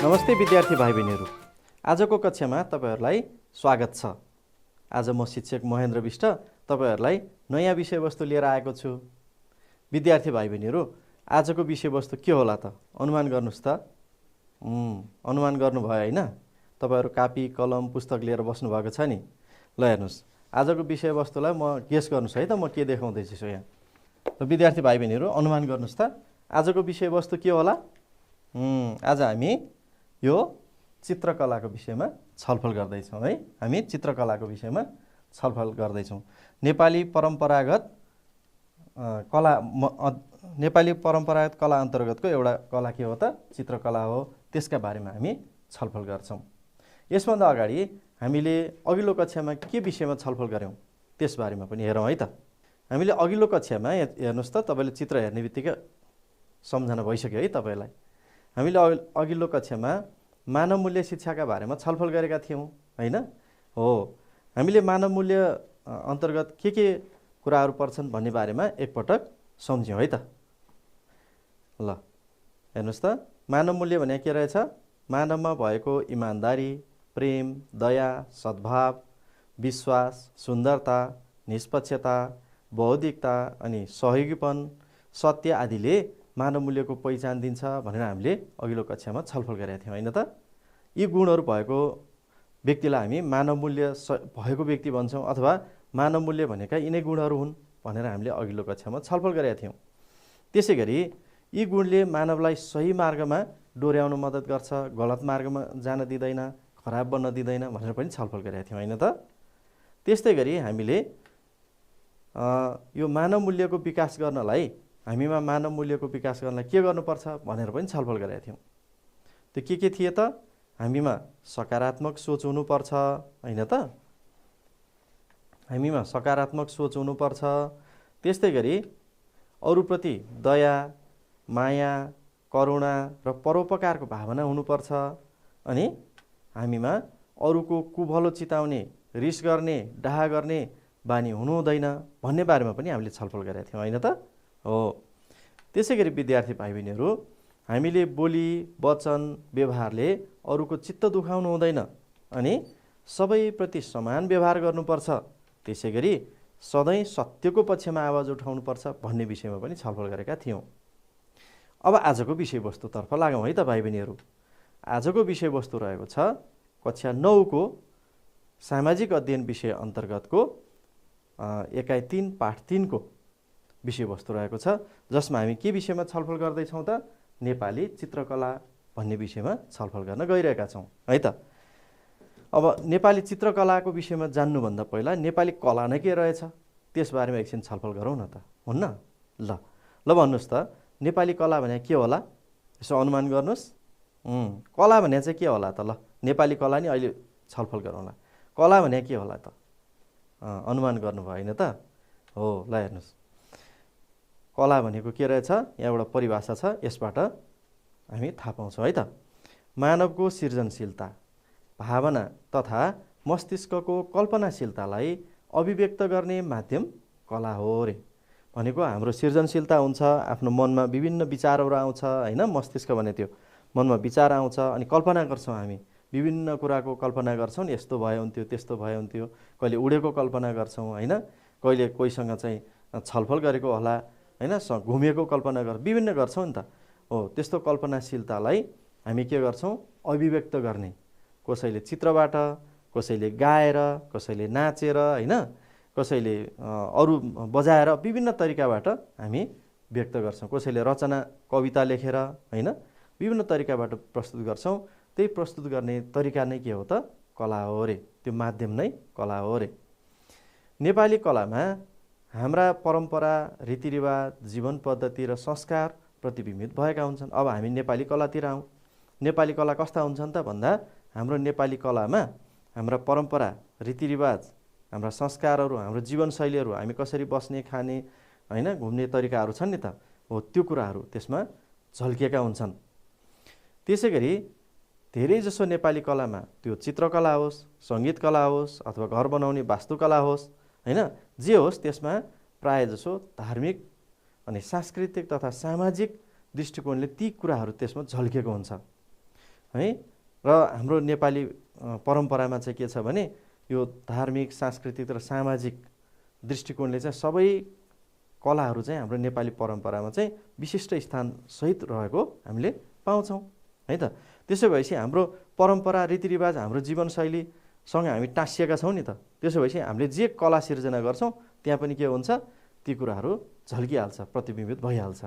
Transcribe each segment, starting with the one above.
नमस्ते विद्यार्थी भाइ बहिनीहरू, आजको कक्षामा तपाईहरूलाई स्वागत छ। आज म शिक्षक महेन्द्र विष्ट तपाईहरूलाई नयाँ विषयवस्तु लिएर आएको छु। विद्यार्थी भाइ बहिनीहरू, आजको विषयवस्तु के होला त? अनुमान गर्नुहोस् त। अनुमान गर्नुभयो हैन? तपाईहरू कापी कलम पुस्तक लिएर बस्नु भएको छ नि। ल हेर्नुहोस्, आजको विषयवस्तुलाई म गेस गर्नुहोस् है त, म के देखाउँदैछु यहाँ। त विद्यार्थी भाइ बहिनीहरू अनुमान गर्नुहोस् त, आजको विषयवस्तु के होला? आज हामी यो चित्रकलाको विषयमा छलफल गर्दैछौँ है। हामी चित्रकलाको विषयमा छलफल गर्दैछौँ। नेपाली परम्परागत कला अन्तर्गतको एउटा कला के हो त? चित्रकला हो। त्यसका बारेमा हामी छलफल गर्छौँ। यसभन्दा अगाडि हामीले अघिल्लो कक्षामा के विषयमा छलफल गऱ्यौँ त्यसबारेमा पनि हेरौँ है त। हामीले अघिल्लो कक्षामा हेर्नुहोस् त, तपाईँले चित्र हेर्ने बित्तिकै सम्झना भइसक्यो है तपाईँलाई। हामीले अघिल्लो कक्षामा मानव मूल्य शिक्षाका बारेमा छलफल गरेका थियौँ हैन? हो, हामीले मानव मूल्य अन्तर्गत के कुराहरू पर्छन् भन्ने बारेमा एकपटक सम्झ्यौँ है त। ल हेर्नुहोस् त, मानव मूल्य भने के रहेछ? मानवमा भएको इमान्दारी, प्रेम, दया, सद्भाव, विश्वास, सुन्दरता, निष्पक्षता, बौद्धिकता अनि सहयोगीपन, सत्य आदिले मानव मूल्यको पहिचान दिन्छ भनेर हामीले अघिल्लो कक्षामा छलफल गरेका थियौँ हैन त। यी गुणहरू भएको व्यक्तिलाई हामी मानव मूल्य भएको व्यक्ति भन्छौँ, अथवा मानव मूल्य भनेका यिनै गुणहरू हुन् भनेर हामीले अघिल्लो कक्षामा छलफल गरेका थियौँ। त्यसै गरी यी गुणले मानवलाई सही मार्गमा डोर्याउन मद्दत गर्छ, गलत मार्गमा जान दिँदैन, खराब बन्न दिँदैन भनेर पनि छलफल गरेका थियौँ हैन त। त्यस्तै गरी हामीले यो मानव मूल्यको विकास गर्नलाई, हामीमा मानव मूल्यको विकास गर्नलाई के गर्नुपर्छ भनेर पनि छलफल गरेका थियौँ। त्यो के थिए त? हामीमा सकारात्मक सोच हुनुपर्छ हैन त। हामीमा सकारात्मक सोच हुनुपर्छ। त्यस्तै गरी अरूप्रति दया, माया, करुणा र परोपकारको भावना हुनुपर्छ। अनि हामीमा अरूको कुभलो चिताउने, रिस गर्ने, डाहा गर्ने बानी हुनु हुँदैन भन्ने बारेमा पनि हामीले छलफल गरेका थियौँ हैन त। हो, त्यसै गरी विद्यार्थी भाइ बहिनीहरू, हामीले बोली वचन व्यवहारले अरूको चित्त दुखाउनु हुँदैन अनि सबैप्रति समान व्यवहार गर्नुपर्छ। त्यसै गरी सधैँ सत्यको पक्षमा आवाज उठाउनुपर्छ भन्ने विषयमा पनि छलफल गरेका थियौँ। अब आजको विषयवस्तुतर्फ लागौँ है त भाइ बहिनीहरू। आजको विषयवस्तु रहेको छ कक्षा 9 को सामाजिक अध्ययन विषय अन्तर्गतको एकाइ 3 पाठ 3 को विषयवस्तु रहेको छ, जसमा हामी के विषयमा छलफल गर्दैछौँ त? नेपाली चित्रकला भन्ने विषयमा छलफल गर्न गइरहेका छौँ है त। अब नेपाली चित्रकलाको विषयमा जान्नुभन्दा पहिला नेपाली कला नै के रहेछ त्यसबारेमा एकछिन छलफल गरौँ न त, हुन्न? ल भन्नुहोस् त, नेपाली कला भने के होला? यसो अनुमान गर्नुहोस्। कला भने चाहिँ के होला त? ल, नेपाली कला नि अहिले छलफल गरौँला। कला भने के होला त? अनुमान गर्नुभयो होइन त? हो, ल हेर्नुहोस्, कला भनेको के रहेछ? यहाँ एउटा परिभाषा छ, यसबाट हामी थाहा पाउँछौँ है त। मानवको सृजनशीलता, भावना तथा मस्तिष्कको कल्पनाशीलतालाई अभिव्यक्त गर्ने माध्यम कला हो रे। भनेको हाम्रो सृजनशीलता हुन्छ, आफ्नो मनमा विभिन्न विचारहरू आउँछ हैन? मस्तिष्क भने त्यो मनमा विचार आउँछ अनि कल्पना गर्छौँ। हामी विभिन्न कुराको कल्पना गर्छौँ नि, यस्तो भयो हुन्थ्यो, त्यस्तो भयो हुन्थ्यो, कहिले उडेको कल्पना गर्छौँ हैन? कहिले कोहीसँग चाहिँ छलफल गरेको होला हैन? घुमेको कल्पना विभिन्न गर्छौँ नि त। हो, त्यस्तो कल्पनाशीलतालाई हामी के गर्छौँ? अभिव्यक्त गर्ने। कसैले चित्रबाट, कसैले गाएर, कसैले नाचेर हैन? कसैले अरू बजाएर विभिन्न तरिकाबाट हामी व्यक्त गर्छौँ। कसैले रचना कविता लेखेर हैन? विभिन्न तरिकाबाट प्रस्तुत गर्छौँ। त्यही प्रस्तुत गर्ने तरिका नै के हो त? कला हो रे। त्यो माध्यम नै कला हो रे। नेपाली कलामा हाम्रा परम्परा, रीतिरिवाज, जीवन पद्धति र संस्कार प्रतिबिम्बित भएका हुन्छन्। अब हामी नेपाली कलातिर आउँ। नेपाली कला कस्ता हुन्छन् त भन्दा, हाम्रो नेपाली कलामा हाम्रा परम्परा, रीतिरिवाज, हाम्रा संस्कारहरू, हाम्रो जीवनशैलीहरू, हामी कसरी बस्ने, खाने हैन, घुम्ने तरिकाहरू छन् नि त, हो त्यो कुराहरू त्यसमा झल्किएका हुन्छन्। त्यसै गरी धेरैजसो नेपाली कलामा त्यो चित्रकला होस्, सङ्गीत कला होस् अथवा घर बनाउने वास्तुकला होस् हैन, जे होस् त्यसमा प्रायःजसो धार्मिक अनि सांस्कृतिक तथा सामाजिक दृष्टिकोणले ती कुराहरू त्यसमा झल्किएको हुन्छ। है। र हाम्रो नेपाली परम्परामा चाहिँ के छ भने यो धार्मिक, सांस्कृतिक र सामाजिक दृष्टिकोणले चाहिँ सबै कलाहरू चाहिँ हाम्रो नेपाली परम्परामा चाहिँ विशिष्ट स्थान सहित रहेको हामीले पाउँछौँ है त। त्यसो भएपछि हाम्रो परम्परा, रीतिरिवाज, हाम्रो जीवनशैलीसँग हामी टाँसिएका छौँ नि त। त्यसो भएपछि हामीले जे कला सिर्जना गर्छौँ त्यहाँ पनि के हुन्छ, ती कुराहरू झल्किहाल्छ, प्रतिबिम्बित भइहाल्छ।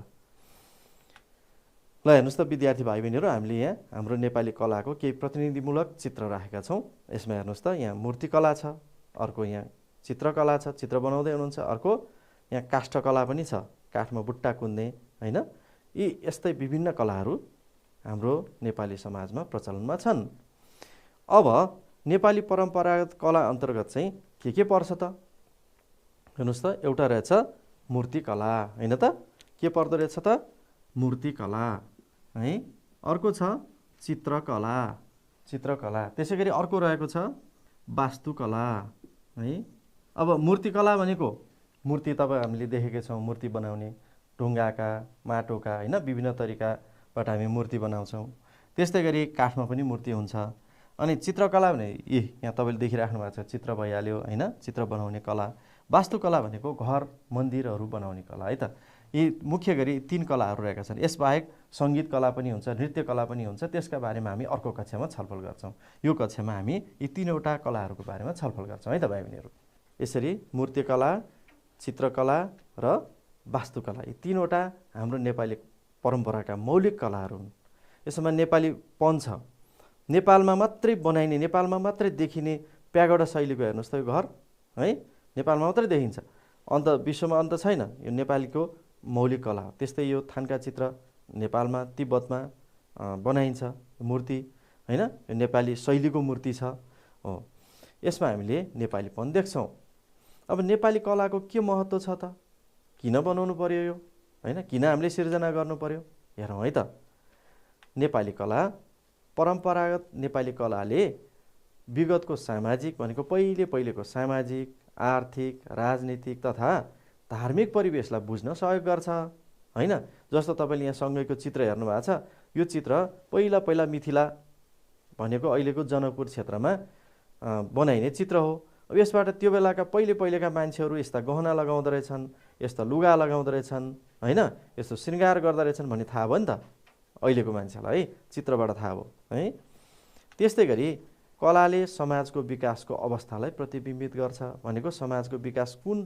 ल हेर्नुहोस् त विद्यार्थी भाइ बहिनीहरू, हामीले यहाँ हाम्रो नेपाली कलाको केही प्रतिनिधिमूलक चित्र राखेका छौँ। यसमा हेर्नुहोस् त, यहाँ मूर्तिकला छ, अर्को यहाँ चित्रकला छ, चित्र बनाउँदै हुनुहुन्छ, अर्को यहाँ काष्ठकला पनि छ, काठमा बुट्टा कुन्ने होइन। यी यस्तै विभिन्न कलाहरू हाम्रो नेपाली समाजमा प्रचलनमा छन्। अब नेपाली परम्परागत कला अन्तर्गत चाहिँ के पर्छ त? हेर्नुहोस् त, एउटा रहेछ मूर्तिकला होइन त। के पर्दो रहेछ त? मूर्तिकला है। अर्को छ चित्रकला, चित्रकला। त्यसै गरी अर्को रहेको छ वास्तुकला है। अब मूर्तिकला भनेको मूर्ति तपाईँ हामीले देखेकै छौँ, मूर्ति बनाउने ढुङ्गाका, माटोका होइन, विभिन्न तरिकाबाट हामी मूर्ति बनाउँछौँ। त्यस्तै गरी काठमा पनि मूर्ति हुन्छ। अनि चित्रकला भने यहाँ तपाईँले देखिराख्नु भएको छ, चित्र भइहाल्यो होइन, चित्र बनाउने कला। वास्तुकला भनेको घर, मन्दिरहरू बनाउने कला है त। यी मुख्य गरी 3 कलाहरू रहेका छन्। यसबाहेक सङ्गीत कला पनि हुन्छ, नृत्य कला पनि हुन्छ। त्यसका बारेमा हामी अर्को कक्षामा छलफल गर्छौँ। यो कक्षामा हामी यी 3वटा कलाहरूको बारेमा छलफल गर्छौँ है त भाइ बहिनीहरू। यसरी मूर्तिकला, चित्रकला र वास्तुकला, यी 3वटा हाम्रो नेपाली परम्पराका मौलिक कलाहरू हुन्। यसमा नेपालीपन छ। नेपालमा मात्रै बनाइने, नेपालमा मात्रै देखिने प्यागोडा शैलीको हेर्नुहोस् त यो घर है, नेपालमा मात्रै देखिन्छ, अन्त विश्वमा अन्त छैन। यो नेपालीको मौलिक कला हो। त्यस्तै यो थान्का चित्र नेपालमा, तिब्बतमा बनाइन्छ मूर्ति होइन, यो नेपाली शैलीको मूर्ति छ हो। यसमा हामीले नेपालीपन देख्छौँ। अब नेपाली कलाको के महत्त्व छ त? किन बनाउनु पर्यो यो होइन, किन हामीले सिर्जना गर्नु पर्यो? हेरौँ है त। नेपाली कला, परम्परागत नेपाली कलाले विगतको सामाजिक भनेको पहिलेको सामाजिक, आर्थिक, राजनीतिक तथा धार्मिक परिवेशलाई बुझ्न सहयोग गर्छ होइन। जस्तो तपाईँले यहाँ सँगैको चित्र हेर्नु भएको छ, यो चित्र पहिला मिथिला भनेको अहिलेको जनकपुर क्षेत्रमा बनाइने चित्र हो। अब यसबाट त्यो बेलाका पहिलेका मान्छेहरू यस्ता गहना लगाउँदो रहेछन्, यस्ता लुगा लगाउँदो रहेछन् होइन, यस्तो श्रृङ्गार गर्दो रहेछन् भन्ने थाहा भयो नि त अहिलेको मान्छेलाई है, चित्रबाट थाहा भयो है। त्यस्तै गरी कलाले समाजको विकासको अवस्थालाई प्रतिबिम्बित गर्छ। भनेको समाजको विकास कुन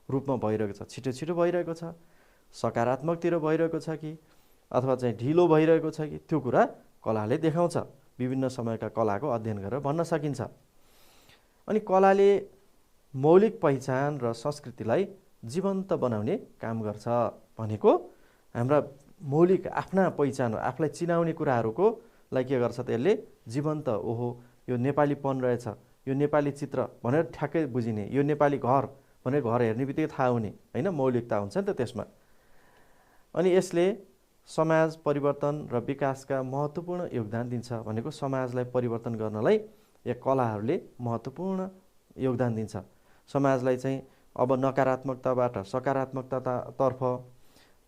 रूपमा भइरहेको छ, छिटो भइरहेको छ, सकारात्मकतिर भइरहेको छ कि अथवा चाहिँ ढिलो भइरहेको छ कि, त्यो कुरा कलाले देखाउँछ। विभिन्न समयका कलाको अध्ययन गरेर भन्न सकिन्छ। अनि कलाले मौलिक पहिचान र संस्कृतिलाई जीवन्त बनाउने काम गर्छ। भनेको हाम्रा मौलिक आफ्ना पहिचान, आफूलाई चिनाउने कुराहरूको लाई के गर्छ त यसले जीवन्त, ओहो यो नेपालीपन रहेछ, यो नेपाली चित्र भनेर ठ्याक्कै बुझिने, यो नेपाली घर भनेर घर हेर्ने बित्तिकै थाहा हुने होइन, मौलिकता हुन्छ नि त त्यसमा। अनि यसले समाज परिवर्तन र विकासका महत्त्वपूर्ण योगदान दिन्छ। भनेको समाजलाई परिवर्तन गर्नलाई यो कलाहरूले महत्त्वपूर्ण योगदान दिन्छ। समाजलाई चाहिँ अब नकारात्मकताबाट सकारात्मकतातर्फ,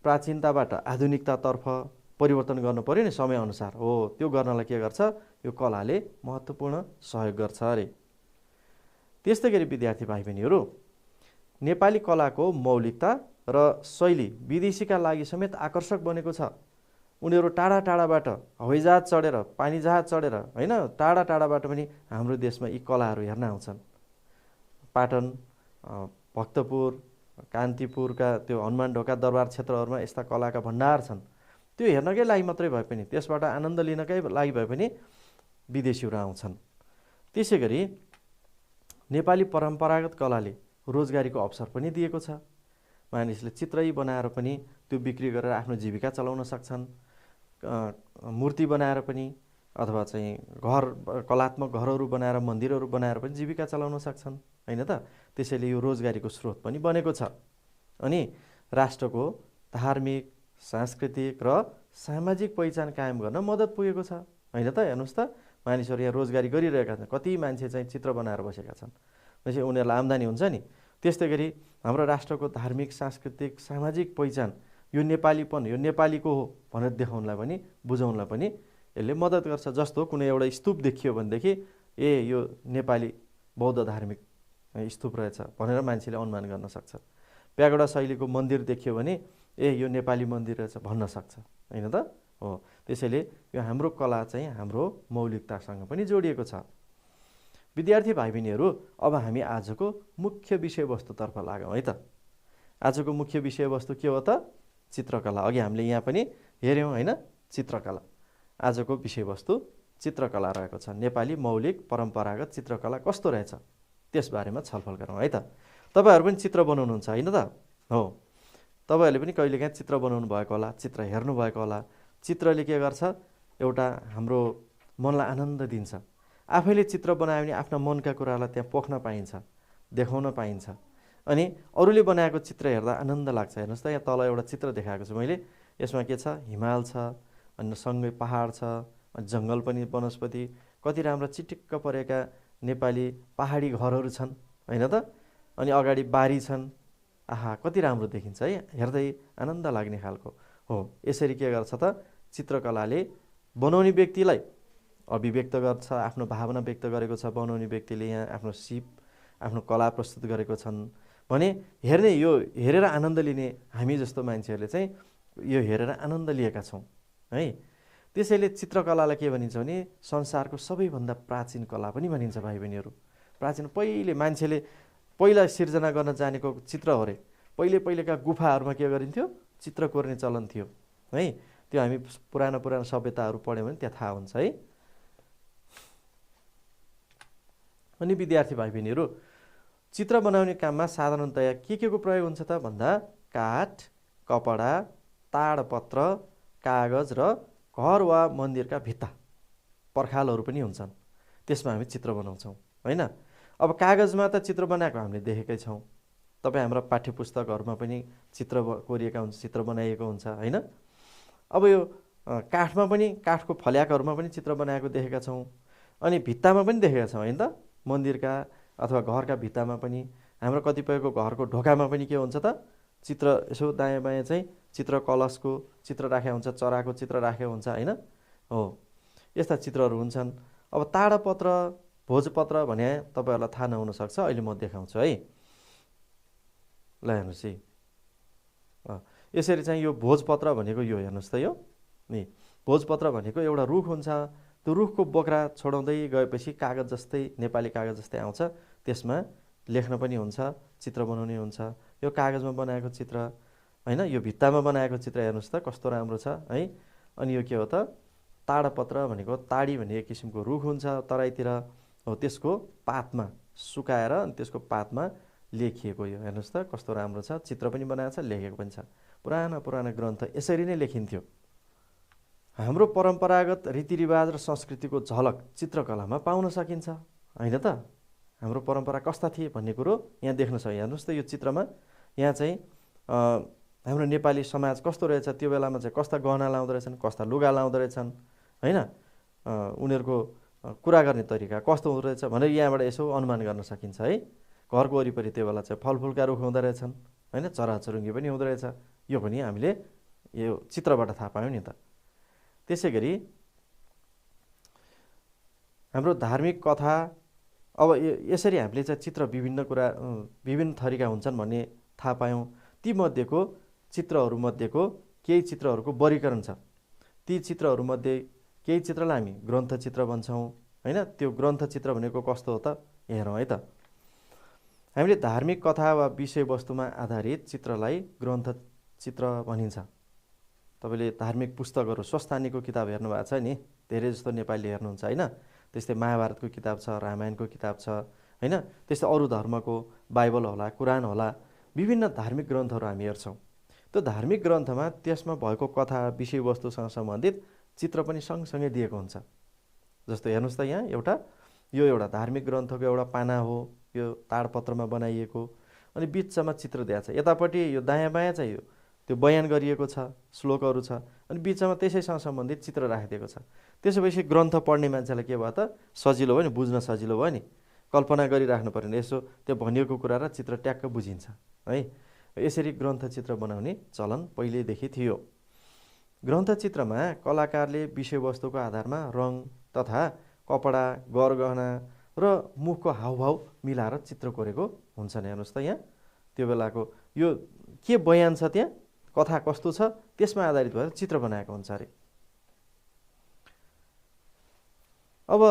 प्राचीनताबाट आधुनिकतातर्फ परिवर्तन गर्नु पर्यो नि समयअनुसार, हो त्यो गर्नलाई के गर्छ, यो कलाले महत्त्वपूर्ण सहयोग गर्छ अरे। त्यस्तै गरी विद्यार्थी भाइ बहिनीहरू, नेपाली कलाको मौलिकता र शैली विदेशीका लागि समेत आकर्षक बनेको छ। उनीहरू टाढाबाट हवाईजहाज चढेर, पानी जहाज चढेर होइन, टाढाबाट पनि हाम्रो देशमा यी कलाहरू हेर्न आउँछन्। पाटन, भक्तपुर, कान्तिपुरका त्यो हनुमान ढोका दरबार क्षेत्रहरूमा यस्ता कलाका भण्डार छन्। त्यो हेर्नकै लागि मात्रै भए पनि, त्यसबाट आनन्द लिनकै लागि भए पनि विदेशीहरू आउँछन्। त्यसै गरी नेपाली परम्परागत कलाले रोजगारीको अवसर पनि दिएको छ। मानिसले चित्रै बनाएर पनि त्यो बिक्री गरेर आफ्नो जीविका चलाउन सक्छन्। मूर्ति बनाएर पनि अथवा चाहिँ घर, कलात्मक घरहरू बनाएर, मन्दिरहरू बनाएर पनि जीविका चलाउन सक्छन् होइन त। त्यसैले यो रोजगारीको स्रोत पनि बनेको छ। अनि राष्ट्रको धार्मिक, सांस्कृतिक र सामाजिक पहिचान कायम गर्न मद्दत पुगेको छ होइन त। हेर्नुहोस् त, मानिसहरू यहाँ रोजगारी गरिरहेका छन्, कति मान्छे चाहिँ चित्र बनाएर बसेका छन्, त्यसै उनीहरूलाई आम्दानी हुन्छ नि। त्यस्तै गरी हाम्रो राष्ट्रको धार्मिक, सांस्कृतिक, सामाजिक पहिचान, यो नेपालीपन, यो नेपालीको हो भनेर देखाउनलाई पनि, बुझाउनलाई पनि यसले मद्दत गर्छ। जस्तो कुनै एउटा स्तूप देखियो भनेदेखि ए यो नेपाली बौद्ध धार्मिक स्तूप रहेछ भनेर मान्छेले अनुमान गर्न सक्छ। प्यागोडा शैलीको मन्दिर देखियो भने ए यो नेपाली मन्दिर रहेछ भन्न सक्छ, होइन त? हो, त्यसैले यो हाम्रो कला चाहिँ हाम्रो मौलिकतासँग पनि जोडिएको छ। विद्यार्थी भाइ बहिनीहरू, अब हामी आजको मुख्य विषयवस्तुतर्फ लागौँ है त। आजको मुख्य विषयवस्तु के हो त? चित्रकला। अघि हामीले यहाँ पनि हेऱ्यौँ होइन, चित्रकला। आजको विषयवस्तु चित्रकला रहेको छ। नेपाली मौलिक परम्परागत चित्रकला कस्तो रहेछ त्यसबारेमा छलफल गरौँ है त। तपाईँहरू पनि चित्र बनाउनुहुन्छ होइन त? हो, तपाईँहरूले पनि कहिलेकाहीँ चित्र बनाउनु भएको होला, चित्र हेर्नुभएको होला। चित्रले के गर्छ? एउटा हाम्रो मनलाई आनन्द दिन्छ। आफैले चित्र बनायो भने आफ्ना मनका कुरालाई त्यहाँ पोख्न पाइन्छ, देखाउन पाइन्छ। अनि अरूले बनाएको चित्र हेर्दा आनन्द लाग्छ। हेर्नुहोस् त, यहाँ तल एउटा चित्र देखाएको छु मैले। यसमा के छ? हिमाल छ, अनि सँगै पहाड छ, अनि जङ्गल पनि, वनस्पति, कति राम्रा चिटिक्क परेका नेपाली पहाडी घरहरू छन् होइन त? अनि अगाडि बारी छन्। आहा, कति राम्रो देखिन्छ है, हेर्दै आनन्द लाग्ने खालको हो। यसरी के गर्छ त? चित्रकलाले बनाउने व्यक्तिलाई अभिव्यक्त गर्छ, आफ्नो भावना व्यक्त गरेको छ बनाउने व्यक्तिले। यहाँ आफ्नो सिप, आफ्नो कला प्रस्तुत गरेको छन् भने हेर्ने, यो हेरेर आनन्द लिने हामी जस्तो मान्छेहरूले चाहिँ यो हेरेर आनन्द लिएका छौँ है। त्यसैले चित्रकलालाई के भनिन्छ भने संसारको सबैभन्दा प्राचीन कला पनि भनिन्छ भाइ बहिनीहरू। प्राचीन पहिले मान्छेले पहिला सिर्जना गर्न जानेको चित्र हो अरे। पहिलेका गुफाहरूमा के गरिन्थ्यो? चित्र कोर्ने चलन थियो है। त्यो हामी पुराना सभ्यताहरू पढ्यौँ भने त्यहाँ थाहा हुन्छ है। अनि विद्यार्थी भाइ बहिनीहरू, चित्र बनाउने काममा साधारणतया के को प्रयोग हुन्छ त भन्दा काठ, कपडा, ताडपत्र, कागज र घर वा मन्दिरका भित्ता पर्खालहरू पनि हुन्छन्। त्यसमा हामी चित्र बनाउँछौँ होइन। अब कागजमा त चित्र बनाएको हामीले देखेकै छौँ। तपाईँ हाम्रा पाठ्यपुस्तकहरूमा पनि चित्र कोरिएका हुन्छ, चित्र बनाइएको हुन्छ होइन। अब यो काठमा पनि, काठको फल्याकहरूमा पनि चित्र बनाएको देखेका छौँ। अनि भित्तामा पनि देखेका छौँ होइन त? मन्दिरका अथवा घरका भित्तामा पनि, हाम्रो कतिपयको घरको ढोकामा पनि के हुन्छ त? चित्र यसो दायाँ बायाँ चाहिँ चित्र, कलशको चित्र राखेको हुन्छ, चराको चित्र राखेको हुन्छ होइन। हो, यस्ता चित्रहरू हुन्छन्। अब ताडपत्र, भोजपत्र भने तपाईँहरूलाई थाहा नहुनसक्छ, अहिले म देखाउँछु है। ल हेर्नुहोस् है, यसरी चाहिँ यो भोजपत्र भनेको यो हेर्नुहोस् त, यो नि भोजपत्र भनेको एउटा रुख हुन्छ। त्यो रुखको बोक्रा छोडाउँदै गएपछि कागज जस्तै, नेपाली कागज जस्तै आउँछ। त्यसमा लेख्न पनि हुन्छ, चित्र बनाउने हुन्छ। यो कागजमा बनाएको चित्र होइन, यो भित्तामा बनाएको चित्र हेर्नुहोस् त कस्तो राम्रो छ है। अनि यो के हो त? ताडपत्र भनेको, ताडी भन्ने एक किसिमको रुख हुन्छ तराईतिर हो, त्यसको पातमा सुकाएर अनि त्यसको पातमा लेखिएको यो हेर्नुहोस् त कस्तो राम्रो छ। चित्र पनि बनाएको छ, लेखेको पनि छ। पुराना ग्रन्थ यसरी नै लेखिन्थ्यो। हाम्रो परम्परागत रीतिरिवाज र संस्कृतिको झलक चित्रकलामा पाउन सकिन्छ होइन त? हाम्रो परम्परा कस्ता थिए भन्ने कुरो यहाँ देख्न सक्छ। हेर्नुहोस् त यो चित्रमा, यहाँ चाहिँ हाम्रो नेपाली समाज कस्तो रहेछ, त्यो बेलामा चाहिँ कस्ता गहना लाउँदो रहेछन्, कस्ता लुगा लाउँदो रहेछन् होइन। उनीहरूको कुरा गर्ने तरिका कस्तो हुँदो रहेछ भनेर यहाँबाट यसो अनुमान गर्न सकिन्छ है। घरको वरिपरि त्यो बेला चाहिँ फलफुलका रुख हुँदो रहेछन् होइन, चराचुरुङ्गी पनि हुँदो रहेछ। यो पनि हामीले यो चित्रबाट थाहा पायौँ नि त। त्यसै गरी हाम्रो धार्मिक कथा, अब यसरी हामीले चाहिँ चित्र विभिन्न थरीका हुन्छन् भन्ने थाहा पायौँ। तीमध्येको चित्रहरूमध्येको केही चित्रहरूको वर्गीकरण छ। ती चित्रहरूमध्ये केही चित्रलाई हामी ग्रन्थ चित्र भन्छौँ होइन। त्यो ग्रन्थ चित्र भनेको कस्तो हो त हेरौँ है त। हामीले धार्मिक कथा वा विषयवस्तुमा आधारित चित्रलाई ग्रन्थ चित्र भनिन्छ। तपाईँले धार्मिक पुस्तकहरू, स्वस्थानीको किताब हेर्नु भएको छ नि, धेरै जस्तो नेपालीले हेर्नुहुन्छ होइन। त्यस्तै महाभारतको किताब छ, रामायणको किताब छ होइन। त्यस्तै अरू धर्मको बाइबल होला, कुरान होला, विभिन्न धार्मिक ग्रन्थहरू हामी हेर्छौँ। त्यो धार्मिक ग्रन्थमा त्यसमा भएको कथा, विषयवस्तुसँग सम्बन्धित चित्र पनि सँगसँगै दिएको हुन्छ। जस्तो हेर्नुहोस् त, यहाँ यो एउटा धार्मिक ग्रन्थको एउटा पाना हो, यो ताडपत्रमा बनाइएको। अनि बिचमा चित्र दिएको छ। यतापट्टि यो दायाँ बायाँ चाहिँ त्यो बयान गरिएको छ, श्लोकहरू छ, अनि बिचमा त्यसैसँग सम्बन्धित चित्र राखिदिएको छ। त्यसो भएपछि ग्रन्थ पढ्ने मान्छेलाई के भयो त? सजिलो भयो नि, बुझ्न सजिलो भयो नि। कल्पना गरिराख्नु पऱ्यो नि, यसो त्यो भनिएको कुरा र चित्र ट्याक्क बुझिन्छ है। यसरी ग्रन्थ चित्र बनाउने चलन पहिल्यैदेखि थियो। ग्रन्थचित्रमा कलाकारले विषयवस्तुको आधारमा रङ तथा कपडा, गरगहना र मुखको हावभाव मिलाएर चित्र कोरेको हुन्छ नि। हेर्नुहोस् त यहाँ त्यो बेलाको यो के बयान छ, त्यहाँ कथा कस्तो छ, त्यसमा आधारित भएर चित्र बनाएको हुन्छ अरे। अब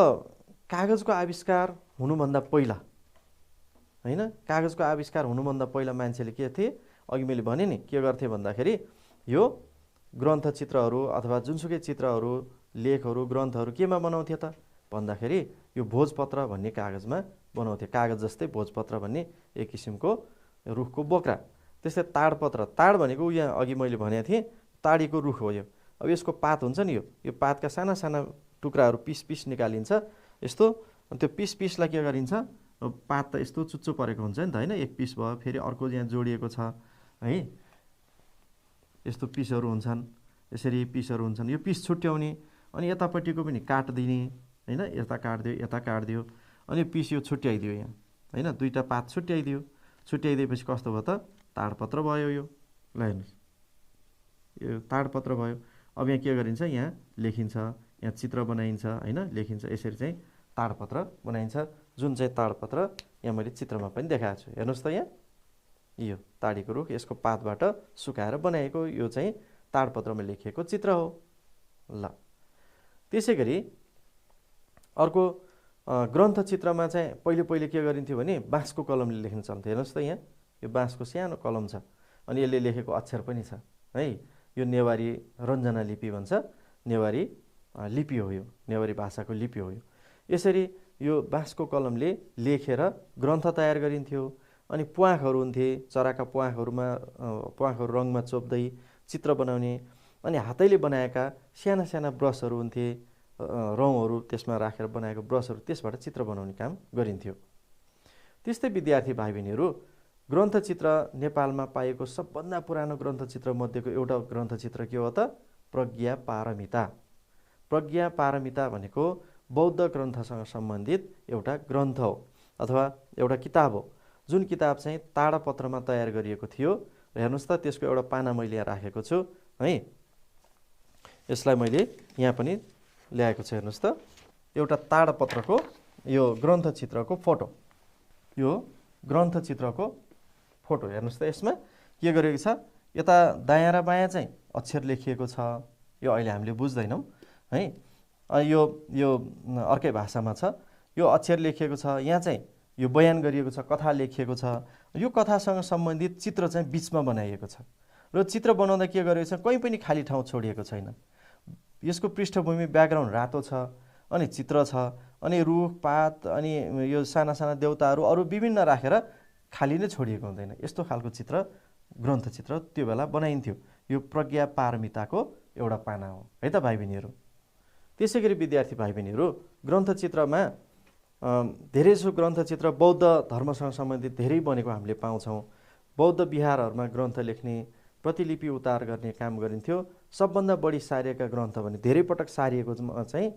कागजको आविष्कार हुनुभन्दा पहिला, होइन, कागजको आविष्कार हुनुभन्दा पहिला मान्छेले के थिए, अघि मैले भने नि के गर्थे भन्दाखेरि यो ग्रन्थचित्रहरू अथवा जुनसुकै चित्रहरू, लेखहरू, ग्रन्थहरू केमा बनाउँथे त भन्दाखेरि यो भोजपत्र भन्ने कागजमा बनाउँथे। कागज जस्तै भोजपत्र भन्ने एक किसिमको रुखको बोक्रा। त्यस्तै ताडपत्र, ताड भनेको यहाँ अघि मैले भनेको थिएँ ताडीको रुख हो यो। अब यसको पात हुन्छ नि, यो पातका साना साना टुक्राहरू पिस पिस निकालिन्छ यस्तो। त्यो पिस पिसलाई के गरिन्छ, पात त यस्तो चुच्चो परेको हुन्छ नि त, होइन, एक पिस भयो, फेरि अर्को यहाँ जोडिएको छ है, यस्तो पिसहरू हुन्छन्, यसरी पिसहरू हुन्छन्। यो पिस छुट्याउने अनि यतापट्टिको पनि काटिदिने, होइन, यता काटिदियो यता काटिदियो अनि पिस यो छुट्याइदियो यहाँ, होइन, दुईवटा पात छुट्याइदियो। छुट्याइदिएपछि कस्तो भयो त, ताडपत्र भयो यो। ल हेर्नुहोस्, यो ताडपत्र भयो। अब यहाँ के गरिन्छ, यहाँ लेखिन्छ, यहाँ चित्र बनाइन्छ, होइन, लेखिन्छ, यसरी चाहिँ ताडपत्र बनाइन्छ। जुन चाहिँ ताडपत्र यहाँ मैले चित्रमा पनि देखाएको छु। हेर्नुहोस् त यहाँ यो ताडीको रुख, यसको पातबाट सुकाएर बनाएको यो चाहिँ ताडपत्रमा लेखिएको चित्र हो। ल त्यसै गरी अर्को ग्रन्थचित्रमा चाहिँ पहिले के गरिन्थ्यो भने बाँसको कलमले लेख्न चल्थ्यो। हेर्नुहोस् त यहाँ यो बाँसको सानो कलम छ अनि यसले लेखेको अक्षर पनि छ है। यो नेवारी रञ्जना लिपि भन्छ, नेवारी लिपि हो, यो नेवारी भाषाको लिपि हो यो। यसरी यो बाँसको कलमले लेखेर ग्रन्थ तयार गरिन्थ्यो। अनि प्वाखहरू हुन्थे, चराका प्वाखहरू रङमा चोप्दै चित्र बनाउने। अनि हातैले बनाएका साना साना ब्रसहरू हुन्थे, रौँहरू त्यसमा राखेर बनाएको ब्रसहरू, त्यसबाट चित्र बनाउने काम गरिन्थ्यो। त्यस्तै विद्यार्थी भाइ बहिनीहरू, ग्रन्थचित्र नेपालमा पाएको सबभन्दा पुरानो ग्रन्थचित्र मध्येको एउटा ग्रन्थचित्र के हो त, प्रज्ञा पारमिता। प्रज्ञा पारमिता भनेको बौद्ध ग्रन्थसँग सम्बन्धित एउटा ग्रन्थ हो अथवा एउटा किताब हो, जुन किताब चाहिँ ताडपत्रमा तयार गरिएको थियो। र हेर्नुहोस् त त्यसको एउटा पाना मैले यहाँ राखेको छु है, यसलाई मैले यहाँ पनि ल्याएको छु। हेर्नुहोस् त एउटा ताडपत्रको यो ग्रन्थचित्रको फोटो, यो ग्रन्थचित्रको फोटो हेर्नुहोस् त। यसमा के गरेको छ, यता दायाँ र बायाँ चाहिँ अक्षर लेखिएको छ, यो अहिले हामीले बुझ्दैनौँ है, यो अर्कै भाषामा छ, यो अक्षर लेखिएको छ। यहाँ चाहिँ यो बयान गरिएको छ, कथा लेखिएको छ। यो कथासँग सम्बन्धित चित्र चाहिँ बिचमा बनाइएको छ र चित्र बनाउँदा के गरेको छ, कहीँ पनि खाली ठाउँ छोडिएको छैन। यसको पृष्ठभूमि ब्याकग्राउन्ड रातो छ अनि चित्र छ अनि रुख पात अनि यो साना साना देउताहरू अरू विभिन्न राखेर खाली नै छोडिएको हुँदैन। यस्तो खालको चित्र ग्रन्थचित्र त्यो बेला बनाइन्थ्यो। यो प्रज्ञा पारमिताको एउटा पाना हो है त भाइ बहिनीहरू। त्यसै गरी विद्यार्थी भाइ बहिनीहरू, ग्रन्थचित्रमा धेरैजसो ग्रन्थचित्र बौद्ध धर्मसँग सम्बन्धित धेरै बनेको हामीले पाउँछौँ। बौद्ध विहारहरूमा ग्रन्थ लेख्ने, प्रतिलिपि उतार गर्ने काम गरिन्थ्यो। सबभन्दा बढी सारिएका ग्रन्थ भने धेरै पटक सारिएको चाहिँ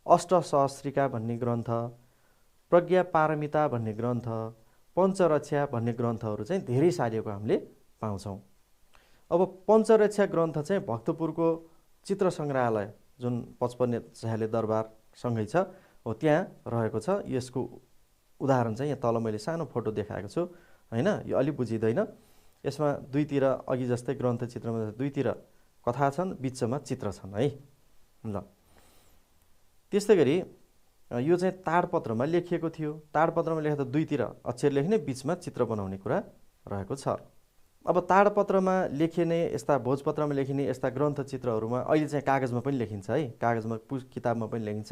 अष्टसहस्रिका भन्ने ग्रन्थ, प्रज्ञा पारमिता भन्ने ग्रन्थ, पञ्चरक्षा भन्ने ग्रन्थहरू चाहिँ धेरै सारिएको हामीले पाउँछौँ। अब पञ्चरक्षा ग्रन्थ चाहिँ भक्तपुरको चित्र सङ्ग्रहालय जुन 55 झ्याले दरबारसँगै छ हो त्यहाँ रहेको छ। यसको उदाहरण चाहिँ यहाँ तल मैले सानो फोटो देखाएको छु होइन, यो अलि बुझिँदैन। यसमा दुईतिर अघि जस्तै ग्रन्थचित्रमा दुईतिर कथा छन्, बिचमा चित्र छन् है। ल त्यस्तै गरी यो चाहिँ ताडपत्रमा लेखिएको थियो। ताडपत्रमा लेख्दा दुईतिर अक्षर लेख्ने, बिचमा चित्र बनाउने कुरा रहेको छ। अब ताडपत्रमा लेखिने यस्ता, भोजपत्रमा लेखिने यस्ता ग्रन्थचित्रहरूमा अहिले चाहिँ कागजमा पनि लेखिन्छ है, कागजमा किताबमा पनि लेखिन्छ।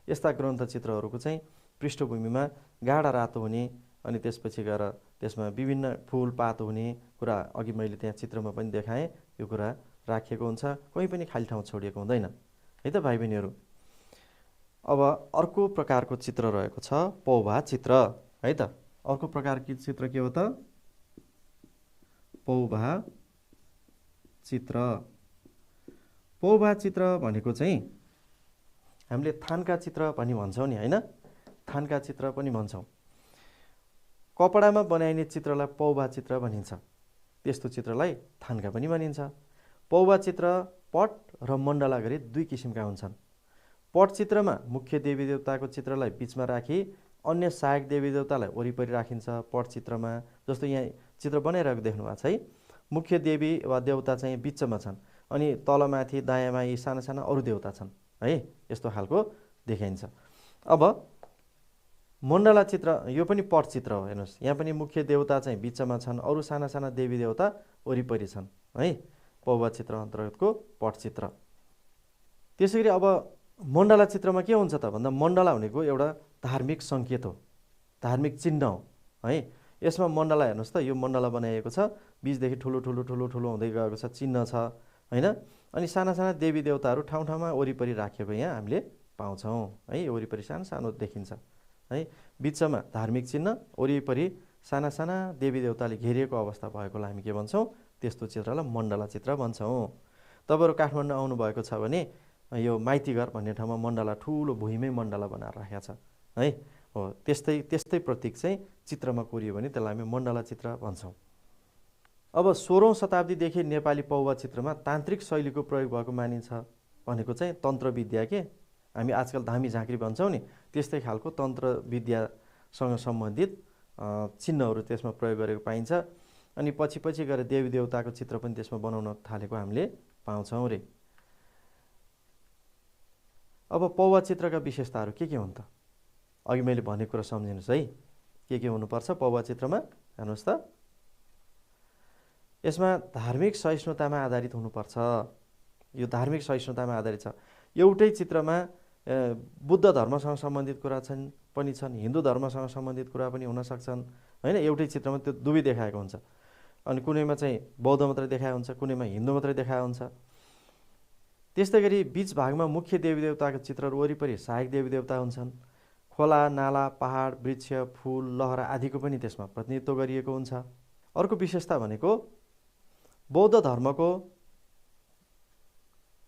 यस्ता ग्रन्थचित्रहरूको चाहिँ पृष्ठभूमिमा गाढा रातो हुने अनि त्यसपछि गएर त्यसमा विभिन्न फुलपात हुने कुरा अघि मैले त्यहाँ चित्रमा पनि देखाएँ, यो कुरा राखिएको हुन्छ, कहीँ पनि खाली ठाउँ छोडिएको हुँदैन है त भाइ बहिनीहरू। अब अर्को प्रकारको चित्र रहेको छ पौभा चित्र है त। अर्को प्रकारको चित्र के हो त, पौभा चित्र। पौभा चित्र भनेको चाहिँ हामीले थान्का चित्र पनि भन्छौँ नि होइन, थान्का चित्र पनि भन्छौँ। कपडामा बनाइने चित्रलाई पौभा चित्र भनिन्छ, त्यस्तो चित्रलाई थान्का पनि भनिन्छ। पौभा चित्र पट र मण्डला गरी दुई किसिमका हुन्छन्। पटचित्रमा मुख्य देवीदेवताको चित्रलाई बिचमा राखी अन्य सहायक देवीदेवतालाई वरिपरि राखिन्छ। पटचित्रमा जस्तो यहाँ चित्र बनाइरहेको देख्नु भएको छ है, मुख्य देवी वा देवता चाहिँ बिचमा छन् अनि तलमाथि दायाँमा यी साना साना अरू देवता छन् है, यस्तो खालको देखाइन्छ। अब मण्डला चित्र यो पनि पटचित्र हो, हेर्नुहोस् यहाँ पनि मुख्य देवता चाहिँ बिचमा छन्, अरू साना साना देवी देवता वरिपरि छन् है, पौवा चित्र अन्तर्गतको पटचित्र। त्यसै गरी अब मण्डला चित्रमा के हुन्छ त भन्दा मण्डला भनेको एउटा धार्मिक सङ्केत हो, धार्मिक चिन्ह हो है। यसमा मण्डला हेर्नुहोस् त, यो मण्डला बनाइएको छ, बीचदेखि ठुलो ठुलो ठुलो ठुलो हुँदै गएको छ, चिन्ह छ होइन। अनि साना साना देवी देवताहरू ठाउँ ठाउँमा वरिपरि राखेको यहाँ हामीले पाउँछौँ है, वरिपरि सानो सानो देखिन्छ है। बिचमा धार्मिक चिन्ह, वरिपरि साना साना देवी देवताले घेरिएको अवस्था भएकोलाई हामी के भन्छौँ, त्यस्तो चित्रलाई मण्डला चित्र भन्छौँ। तपाईँहरू काठमाडौँ आउनुभएको छ भने यो माइतीघर भन्ने ठाउँमा मण्डला ठुलो भुइँमै मण्डला बनाएर राखेको छ है। हो त्यस्तै प्रतीक चाहिँ चित्रमा कोरियो भने त्यसलाई हामी मण्डला चित्र भन्छौँ। अब 16औं शताब्दीदेखि नेपाली पौवा चित्रमा तान्त्रिक शैलीको प्रयोग भएको मानिन्छ। भनेको चाहिँ तन्त्र विद्या के हामी आजकल धामी झाँक्री भन्छौँ नि, त्यस्तै खालको तन्त्र विद्यासँग सम्बन्धित चिन्हहरू त्यसमा प्रयोग गरेको पाइन्छ। अनि पछि पछि गएर देवी देवताको चित्र पनि त्यसमा बनाउन थालेको हामीले पाउँछौँ रे। अब पौवा चित्रका विशेषताहरू के हुन् त, अघि मैले भनेको कुरा सम्झिनुहोस् है, के हुनुपर्छ पौवा चित्रमा हेर्नुहोस् त। यसमा धार्मिक सहिष्णुतामा आधारित हुनुपर्छ, यो धार्मिक सहिष्णुतामा आधारित छ। एउटै चित्रमा बुद्ध धर्मसँग सम्बन्धित कुरा पनि छन्, हिन्दू धर्मसँग सम्बन्धित कुरा पनि हुन सक्छन् होइन। एउटै चित्रमा त्यो दुवै देखाएको हुन्छ, अनि कुनैमा चाहिँ बौद्ध मात्रै देखाएको हुन्छ, कुनैमा हिन्दू मात्रै देखाएको हुन्छ। त्यस्तै गरी बीच भागमा मुख्य देवी देवताको चित्रहरू वरिपरि सहायक देवी देवता हुन्छन्। खोला, नाला, पहाड, वृक्ष, फुल, लहरा आदिको पनि त्यसमा प्रतिनिधित्व गरिएको हुन्छ। अर्को विशेषता भनेको बौद्ध धर्मको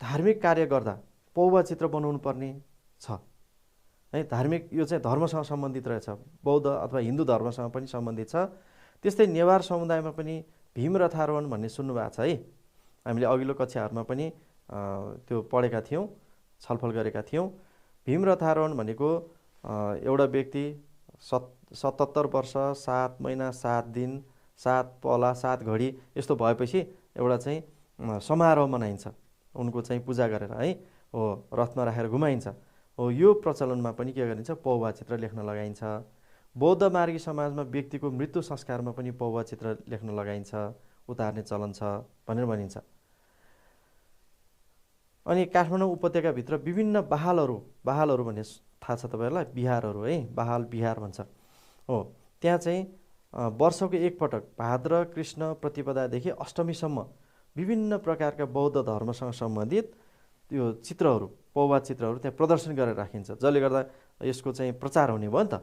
धार्मिक कार्य गर्दा पौवा चित्र बनाउनु पर्ने छ है। धार्मिक यो चाहिँ धर्मसँग सम्बन्धित रहेछ, बौद्ध अथवा हिन्दू धर्मसँग पनि सम्बन्धित छ। त्यस्तै नेवार समुदायमा पनि भीम रथारोहण भन्ने सुन्नुभएको छ है, हामीले अघिल्लो कक्षाहरूमा पनि त्यो पढेका थियौँ, छलफल गरेका थियौँ। भीम रथारोहण भनेको एउटा व्यक्ति 77 वर्ष 7 महिना 7 दिन 7 पला 7 घडी यस्तो भएपछि एउटा चाहिँ समारोह मनाइन्छ, उनको चाहिँ पूजा गरेर है, हो रथमा राखेर घुमाइन्छ। हो यो प्रचलनमा पनि के गरिन्छ, पौवा चित्र लेख्न लगाइन्छ। बौद्ध मार्गी समाजमा व्यक्तिको मृत्यु संस्कारमा पनि पौवा चित्र लेख्न लगाइन्छ, उतार्ने चलन छ भनेर भनिन्छ। अनि काठमाडौँ उपत्यकाभित्र विभिन्न बहालहरू भन्ने थाहा छ तपाईँहरूलाई, बिहारहरू है, बहाल बिहार भन्छ। हो त्यहाँ चाहिँ वर्षको एकपटक भाद्र कृष्ण प्रतिपदादेखि अष्टमीसम्म विभिन्न प्रकारका बौद्ध धर्मसँग सम्बन्धित त्यो चित्रहरू, पौवा चित्रहरू त्यहाँ प्रदर्शन गरेर राखिन्छ, जसले गर्दा यसको चाहिँ प्रचार हुने भयो नि त।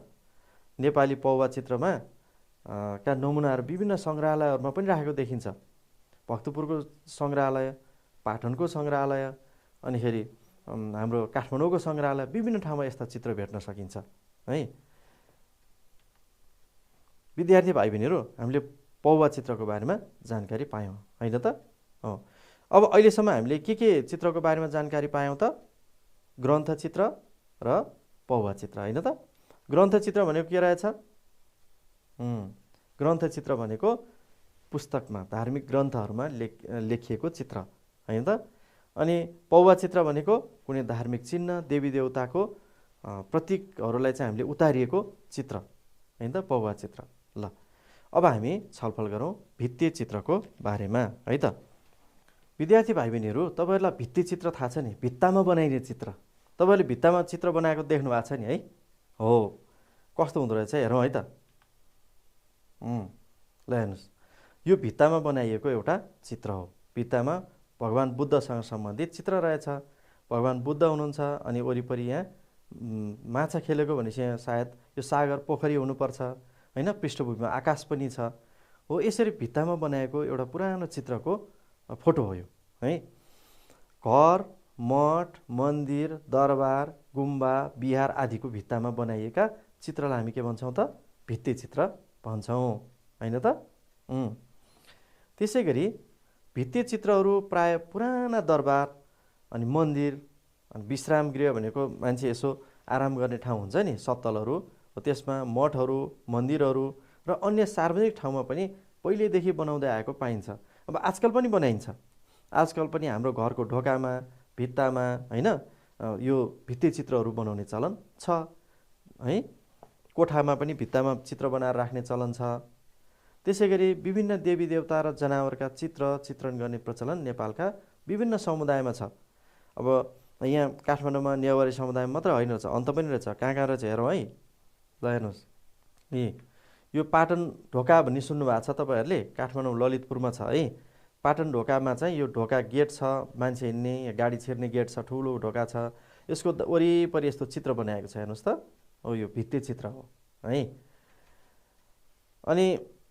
नेपाली पौवा चित्रमा का नमुनाहरू विभिन्न सङ्ग्रहालयहरूमा पनि राखेको देखिन्छ। भक्तपुरको सङ्ग्रहालय, पाटनको सङ्ग्रहालय, अनिखेरि हाम्रो काठमाडौँको सङ्ग्रहालय, विभिन्न ठाउँमा यस्ता चित्र भेट्न सकिन्छ है। विद्यार्थी भाइ बहिनीहरू, हामीले पौवा चित्रको बारेमा जानकारी पायौँ होइन त। हो अब अहिलेसम्म हामीले के चित्रको बारेमा जानकारी पायौँ त, ग्रन्थ चित्र र पौवा चित्र होइन त। ग्रन्थ चित्र भनेको के रहेछ, ग्रन्थ चित्र भनेको पुस्तकमा धार्मिक ग्रन्थहरूमा लेखिएको चित्र होइन त। अनि पौवा चित्र भनेको कुनै धार्मिक चिन्ह, देवी देवताको प्रतीकहरूलाई चाहिँ हामीले उतारिएको चित्र होइन त, पौवा चित्र। ल अब हामी छलफल गरौँ भित्ति चित्रको बारेमा है त। विद्यार्थी भाइ बहिनीहरू, तपाईँहरूलाई भित्ति चित्र थाहा छ नि, भित्तामा बनाइने चित्र। तपाईँहरूले भित्तामा चित्र बनाएको देख्नु भएको छ नि है। हो कस्तो हुँदो रहेछ हेरौँ है त। ल हेर्नुहोस्, यो भित्तामा बनाइएको एउटा चित्र हो। भित्तामा भगवान् बुद्धसँग सम्बन्धित चित्र रहेछ। भगवान् बुद्ध हुनुहुन्छ, अनि वरिपरि यहाँ माछा खेलेको भनेपछि यहाँ सायद यो सागर पोखरी हुनुपर्छ होइन, पृष्ठभूमिमा आकाश पनि छ। हो यसरी भित्तामा बनाएको एउटा पुरानो चित्रको फोटो हो यो है। घर, मठ, मन्दिर, दरबार, गुम्बा, बिहार आदिको भित्तामा बनाइएका चित्रलाई हामी के भन्छौँ त, भित्ति चित्र भन्छौँ होइन त। त्यसै गरी भित्ति चित्रहरू प्राय पुराना दरबार अनि मन्दिर, अनि विश्राम गृह भनेको मान्छे यसो आराम गर्ने ठाउँ हुन्छ नि, सत्तलहरू, त्यसमा मठहरू, मन्दिरहरू र अन्य सार्वजनिक ठाउँमा पनि पहिलेदेखि बनाउँदै आएको पाइन्छ। अब आजकल पनि बनाइन्छ, आजकल पनि हाम्रो घरको ढोकामा, भित्तामा होइन यो भित्ति चित्रहरू बनाउने चलन छ है। कोठामा पनि भित्तामा चित्र बनाएर राख्ने चलन छ। त्यसै गरी विभिन्न देवी देवता र जनावरका चित्रण गर्ने प्रचलन नेपालका विभिन्न समुदायमा छ। अब यहाँ काठमाडौँमा नेवारी समुदायमा मात्र होइन रहेछ, अन्त पनि रहेछ। कहाँ कहाँ रहेछ हेरौँ है, ल हेर्नुहोस्। यो पाटन ढोका भन्ने सुन्नुभएको छ तपाईँहरूले, काठमाडौँ ललितपुरमा छ है। पाटन ढोकामा चाहिँ यो ढोका गेट छ, मान्छे हिँड्ने गाडी छिर्ने गेट छ, ठुलो ढोका छ। यसको वरिपरि यस्तो चित्र बनाएको छ, हेर्नुहोस् त। हो यो भित्ति चित्र हो है। अनि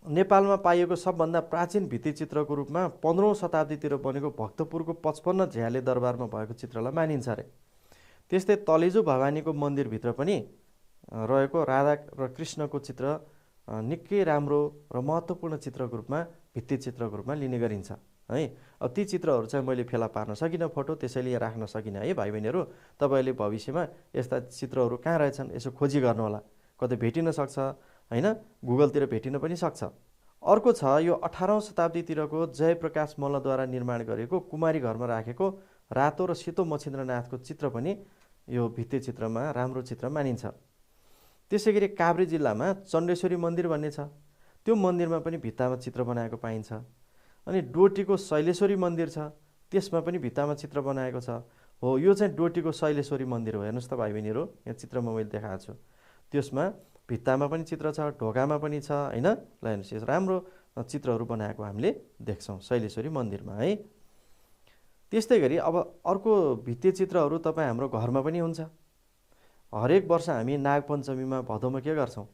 नेपालमा पाइएको सबभन्दा प्राचीन भित्ति चित्रको रूपमा 15औं शताब्दीतिर बनेको भक्तपुरको 55 झ्याले दरबारमा भएको चित्रलाई मानिन्छ अरे। त्यस्तै तलेजु भवानीको मन्दिरभित्र पनि रहेको राधा र कृष्णको चित्र निकै राम्रो र महत्त्वपूर्ण चित्रको रूपमा, भित्ति चित्रको रूपमा लिने गरिन्छ है। अब ती चित्रहरू चाहिँ मैले फेला पार्न सकिनँ फोटो, त्यसैले यहाँ राख्न सकिनँ है भाइ बहिनीहरू। तपाईँहरूले भविष्यमा यस्ता चित्रहरू कहाँ रहेछन् यसो खोजी गर्नु होला, कतै भेटिन सक्छ होइन, गुगलतिर भेटिन पनि सक्छ। अर्को छ यो 18औं शताब्दीतिरको जयप्रकाश मल्लद्वारा निर्माण गरेको कुमारी घरमा राखेको रातो र सेतो मच्छिन्द्रनाथको चित्र पनि यो भित्ति चित्रमा राम्रो चित्र मानिन्छ। त्यसै गरी काभ्रे जिल्लामा चण्डेश्वरी मन्दिर भन्ने छ, त्यो मन्दिरमा पनि भित्तामा चित्र बनाएको पाइन्छ। अनि डोटीको शैलेश्वरी मन्दिर छ, त्यसमा पनि भित्तामा चित्र बनाएको छ। हो यो चाहिँ डोटीको शैलेश्वरी मन्दिर हो, हेर्नुहोस् त भाइ बहिनीहरू, यहाँ चित्रमा मैले देखाएको छु। त्यसमा भित्तामा पनि चित्र छ, ढोकामा पनि छ होइन। ल हेर्नुहोस्, यस राम्रो चित्रहरू बनाएको हामीले देख्छौँ शैलेश्वरी मन्दिरमा है। त्यस्तै गरी अब अर्को भित्ति चित्रहरू तपाईँ हाम्रो घरमा पनि हुन्छ। हरेक वर्ष हामी नागपञ्चमीमा भदौमा के गर्छौँ,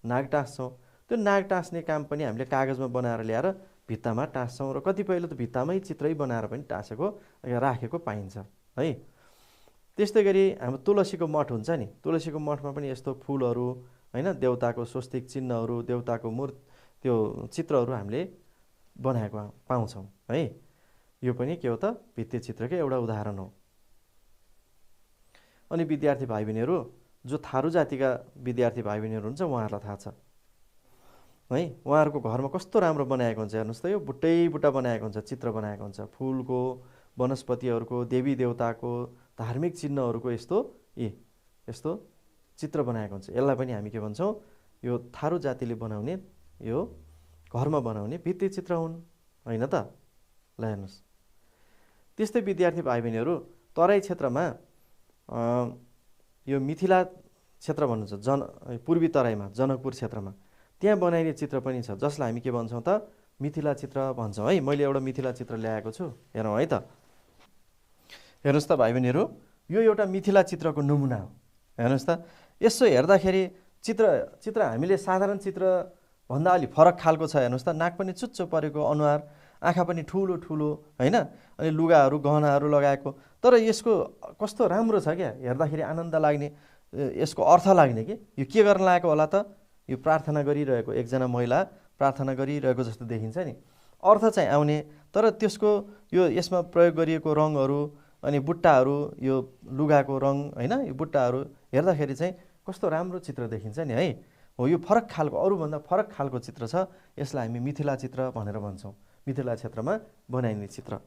नाग टाँस्छौँ। त्यो नाग टाँस्ने काम पनि हामीले कागजमा बनाएर ल्याएर भित्तामा टाँस्छौँ र कतिपयले त भित्तामै चित्रै बनाएर पनि टाँसेको राखेको पाइन्छ है। त्यस्तै गरी हाम्रो तुलसीको मठ हुन्छ नि, तुलसीको मठमा पनि यस्तो फुलहरू होइन, देवताको स्वस्तिक चिन्हहरू, देवताको त्यो चित्रहरू हामीले बनाएको पाउँछौँ है। यो पनि के हो त, भित्ति चित्रकै एउटा उदाहरण हो। अनि विद्यार्थी भाइ बहिनीहरू, जो थारू जातिका विद्यार्थी भाइ बहिनीहरू हुन्छ उहाँहरूलाई थाहा छ है, उहाँहरूको घरमा कस्तो राम्रो बनाएको हुन्छ हेर्नुहोस् त। यो बुट्टै बुट्टा बनाएको हुन्छ, चित्र बनाएको हुन्छ, फुलको, वनस्पतिहरूको, देवी देवताको, धार्मिक चिन्हहरूको यस्तो चित्र बनाएको हुन्छ। यसलाई पनि हामी के भन्छौँ, यो थारू जातिले बनाउने, यो घरमा बनाउने भित्ति चित्र हुन् होइन त। ल हेर्नुहोस्। त्यस्तै विद्यार्थी भाइ बहिनीहरू, तराई क्षेत्रमा यो मिथिला क्षेत्र भन्नुहुन्छ, पूर्वी तराईमा जनकपुर क्षेत्रमा, त्यहाँ बनाइने चित्र पनि छ, जसलाई हामी के भन्छौँ त, मिथिला चित्र भन्छौँ है। मैले एउटा मिथिला चित्र ल्याएको छु, हेरौँ है त। हेर्नुहोस् त भाइ बहिनीहरू, यो एउटा मिथिला चित्रको नमुना हो, हेर्नुहोस् त। यसो हेर्दाखेरि चित्र हामीले साधारण चित्रभन्दा अलि फरक खालको छ, हेर्नुहोस् त। नाक पनि चुच्चो परेको, अनुहार, आँखा पनि ठुलो ठुलो होइन, अनि लुगाहरू गहनाहरू लगाएको। तर यसको कस्तो राम्रो छ क्या, हेर्दाखेरि आनन्द लाग्ने, यसको अर्थ लाग्ने कि यो के गर्न लागेको होला त, यो प्रार्थना गरिरहेको, एकजना महिला प्रार्थना गरिरहेको जस्तो देखिन्छ नि, अर्थ चाहिँ आउने। तर त्यसको यसमा प्रयोग गरिएको रङहरू अनि बुट्टाहरू, यो लुगाको रङ होइन, यो बुट्टाहरू हेर्दाखेरि चाहिँ कस्तो राम्रो चित्र देखिन्छ नि है। हो यो फरक खालको, अरूभन्दा फरक खालको चित्र छ, यसलाई हामी मिथिला चित्र भनेर भन्छौँ, मिथिला क्षेत्रमा बनाइने चित्र।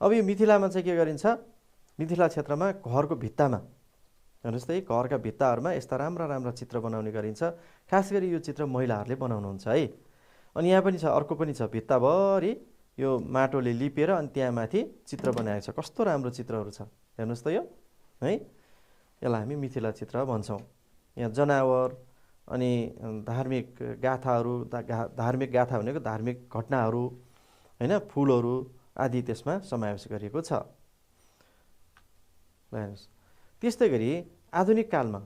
अब यो मिथिलामा चाहिँ के गरिन्छ, मिथिला क्षेत्रमा घरको भित्तामा हेर्नुहोस् त, घरका भित्ताहरूमा यस्ता राम्रा राम्रा चित्र बनाउने गरिन्छ। खास गरी यो चित्र महिलाहरूले बनाउनुहुन्छ है। अनि यहाँ पनि छ, अर्को पनि छ, भित्ताभरि यो माटोले लिपेर अनि त्यहाँ माथि चित्र बनाएको छ, कस्तो राम्रो चित्रहरू छ हेर्नुहोस् त यो है। यसलाई हामी मिथिला चित्र भन्छौँ। यहाँ जनावर अनि धार्मिक गाथाहरू, धार्मिक गाथा भनेको धार्मिक घटनाहरू होइन, फुलहरू आदि त्यसमा समावेश गरिएको छ। हेर्नुहोस्। त्यस्तै गरी आधुनिक कालमा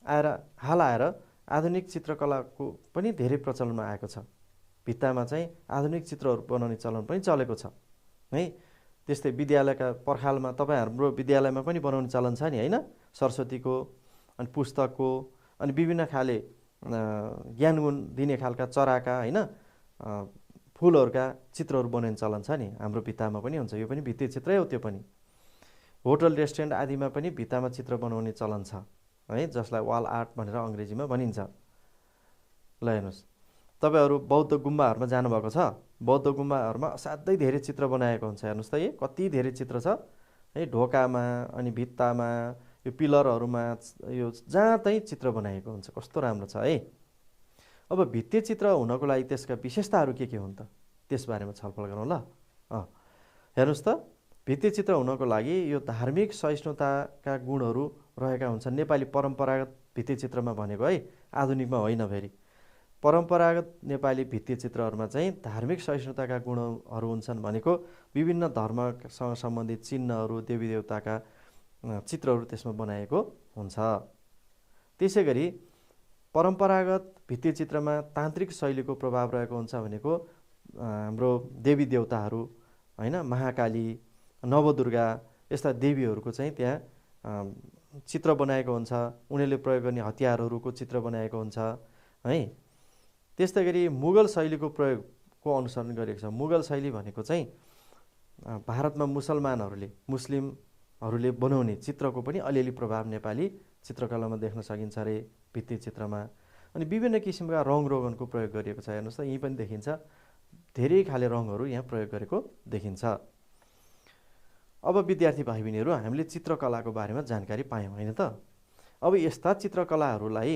आएर आधुनिक चित्रकलाको पनि धेरै प्रचलनमा आएको छ। भित्तामा चाहिँ आधुनिक चित्रहरू बनाउने चलन पनि चलेको छ है। त्यस्तै विद्यालयका पर्खालमा, तपाईँ हाम्रो विद्यालयमा पनि बनाउने चलन छ नि होइन, सरस्वतीको अनि पुस्तकको अनि विभिन्न खाले ज्ञान गुण दिने खालका चराका होइन, फुलहरूका चित्रहरू बनाउने चलन छ नि, हाम्रो भित्तामा पनि हुन्छ। यो पनि भित्ति चित्रै हो त्यो पनि। होटल रेस्टुरेन्ट आदिमा पनि भित्तामा चित्र बनाउने चलन छ है, जसलाई वाल आर्ट भनेर अङ्ग्रेजीमा भनिन्छ। ल हेर्नुहोस्, तपाईँहरू बौद्ध गुम्बाहरूमा जानुभएको छ। बौद्ध गुम्बाहरूमा असाध्यै धेरै चित्र बनाएको हुन्छ। हेर्नुहोस् त, कति धेरै चित्र छ है, ढोकामा अनि भित्तामा, यो पिलरहरूमा, यो जहाँ तहीँ चित्र बनाएको हुन्छ। कस्तो राम्रो छ है। अब भित्ते चित्र हुनको लागि त्यसका विशेषताहरू के हुन् त, त्यसबारेमा छलफल गरौँ ल। हेर्नुहोस् त, भित्ते चित्र हुनको लागि यो धार्मिक सहिष्णुताका गुणहरू रहेका हुन्छन्। नेपाली परम्परागत भित्ते चित्रमा भनेको है, आधुनिकमा होइन। फेरि परम्परागत नेपाली भित्ते चित्रहरूमा चाहिँ धार्मिक सहिष्णुताका गुणहरू हुन्छन् भनेको विभिन्न धर्मसँग सम्बन्धित चिन्हहरू, देवी देवताका चित्रहरू त्यसमा बनाएको हुन्छ। त्यसै गरी परम्परागत भित्ते चित्रमा तान्त्रिक शैलीको प्रभाव रहेको हुन्छ भनेको हाम्रो देवी देवताहरू होइन, महाकाली, नवदुर्गा यस्ता देवीहरूको चाहिँ त्यहाँ चित्र बनाएको हुन्छ। उनीहरूले प्रयोग गर्ने हतियारहरूको चित्र बनाएको हुन्छ है। त्यस्तै गरी मुगल शैलीको प्रयोगको अनुसरण गरेको छ। मुगल शैली भनेको चाहिँ भारतमा मुस्लिमहरूले बनाउने चित्रको पनि अलिअलि प्रभाव नेपाली चित्रकलामा देख्न सकिन्छ अरे, भित्ते चित्रमा। अनि विभिन्न किसिमका रङ रोगनको प्रयोग गरिएको छ। हेर्नुहोस् त, यहीँ पनि देखिन्छ, धेरै खाले रङहरू यहाँ प्रयोग गरेको देखिन्छ। अब विद्यार्थी भाइ बहिनीहरू, हामीले चित्रकलाको बारेमा जानकारी पायौँ होइन त। अब यस्ता चित्रकलाहरूलाई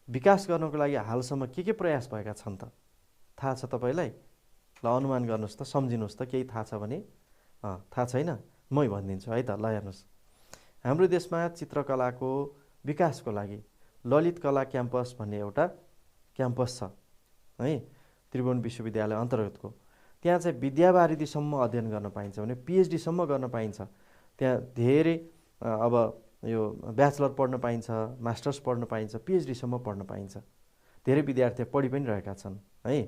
विकास गर्नको लागि हालसम्म के प्रयास भएका छन् त, थाहा छ तपाईँलाई? ल अनुमान गर्नुहोस् त, सम्झिनुहोस् त, केही थाहा छ भने। थाहा छैन, मै भनिदिन्छु है त। ल हेर्नुहोस्, हाम्रो देशमा चित्रकलाको विकासको लागि ललित कला क्याम्पस भन्ने एउटा क्याम्पस छ है, त्रिभुवन विश्वविद्यालय अन्तर्गतको। त्यहाँ चाहिँ विद्यावारिधीसम्म अध्ययन गर्न पाइन्छ भने पिएचडीसम्म गर्न पाइन्छ। त्यहाँ धेरै अब यो ब्याचलर पढ्न पाइन्छ, मास्टर्स पढ्न पाइन्छ, पिएचडीसम्म पढ्न पाइन्छ। धेरै विद्यार्थी पढि पनि रहेका छन् है।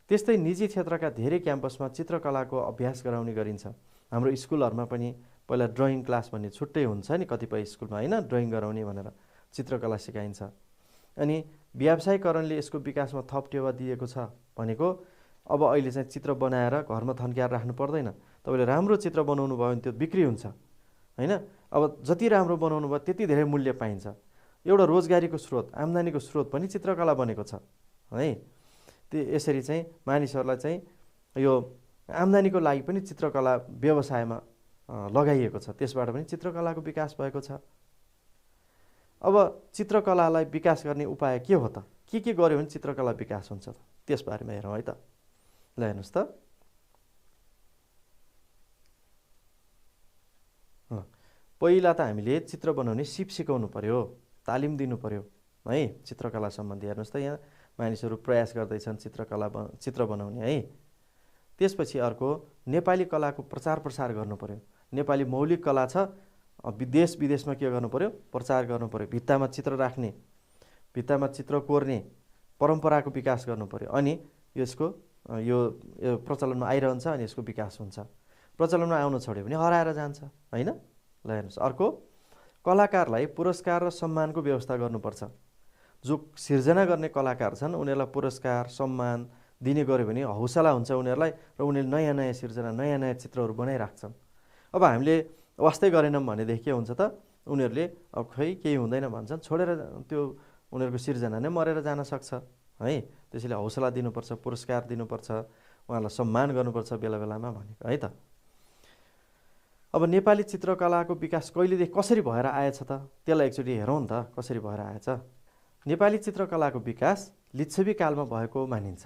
त्यस्तै निजी क्षेत्रका धेरै क्याम्पसमा चित्रकलाको अभ्यास गराउने गरिन्छ। हाम्रो स्कुलहरूमा पनि पहिला ड्रइङ क्लास भन्ने छुट्टै हुन्छ नि कतिपय स्कुलमा होइन, ड्रइङ गराउने भनेर चित्रकला सिकाइन्छ। अनि व्यावसायीकरणले यसको विकासमा थप टेवा दिएको छ भनेको अब अहिले चाहिँ चित्र बनाएर घरमा थन्क्याएर राख्नु पर्दैन। तपाईँले राम्रो चित्र बनाउनु भयो भने त्यो बिक्री हुन्छ होइन। अब जति राम्रो बनाउनु भयो त्यति धेरै मूल्य पाइन्छ। एउटा रोजगारीको स्रोत, आम्दानीको स्रोत पनि चित्रकला बनेको छ है। यसरी चाहिँ मानिसहरूलाई चाहिँ यो आम्दानीको लागि पनि चित्रकला व्यवसायमा लगाइएको छ। त्यसबाट पनि चित्रकलाको विकास भएको छ। अब चित्रकलालाई विकास गर्ने उपाय के हो त, के गर्यो भने चित्रकला विकास हुन्छ त, त्यसबारेमा हेरौँ है त। ल हेर्नुहोस् त, पहिला त हामीले चित्र बनाउने सिप सिकाउनु पर्यो, तालिम दिनु पर्यो है चित्रकला सम्बन्धी। हेर्नुहोस् त, यहाँ मानिसहरू प्रयास गर्दैछन् चित्र बनाउने है। त्यसपछि अर्को नेपाली कलाको प्रचार प्रसार गर्नु पर्यो। नेपाली मौलिक कला छ, देश विदेशमा के गर्नु पर्यो, प्रचार गर्नु पर्यो। भित्तामा चित्र राख्ने, भित्तामा चित्र कोर्ने परम्पराको विकास गर्नु पर्यो। अनि यसको यो प्रचलनमा आइरहन्छ अनि यसको विकास हुन्छ। प्रचलनमा आउन छोड्यो भने हराएर जान्छ होइन। ल हेर्नुहोस्, अर्को कलाकारलाई पुरस्कार र सम्मानको व्यवस्था गर्नुपर्छ। जो सिर्जना गर्ने कलाकार छन् उनीहरूलाई पुरस्कार सम्मान दिने गर्यो भने हौसला हुन्छ उनीहरूलाई र उनीहरूले नयाँ नयाँ सिर्जना, नयाँ नयाँ चित्रहरू बनाइराख्छन्। अब हामीले वास्तै गरेनौँ भनेदेखि के हुन्छ त, उनीहरूले अब खै केही हुँदैन भन्छन्, छोडेर त्यो उनीहरूको सिर्जना नै मरेर जान सक्छ है। त्यसैले हौसला दिनुपर्छ, पुरस्कार दिनुपर्छ, उहाँलाई सम्मान गर्नुपर्छ बेला बेलामा भनेको है त। अब नेपाली चित्रकलाको विकास कहिलेदेखि कसरी भएर आएछ त, त्यसलाई एकचोटि हेरौँ नि त, कसरी भएर आएछ। नेपाली चित्रकलाको विकास लिच्छवी कालमा भएको मानिन्छ।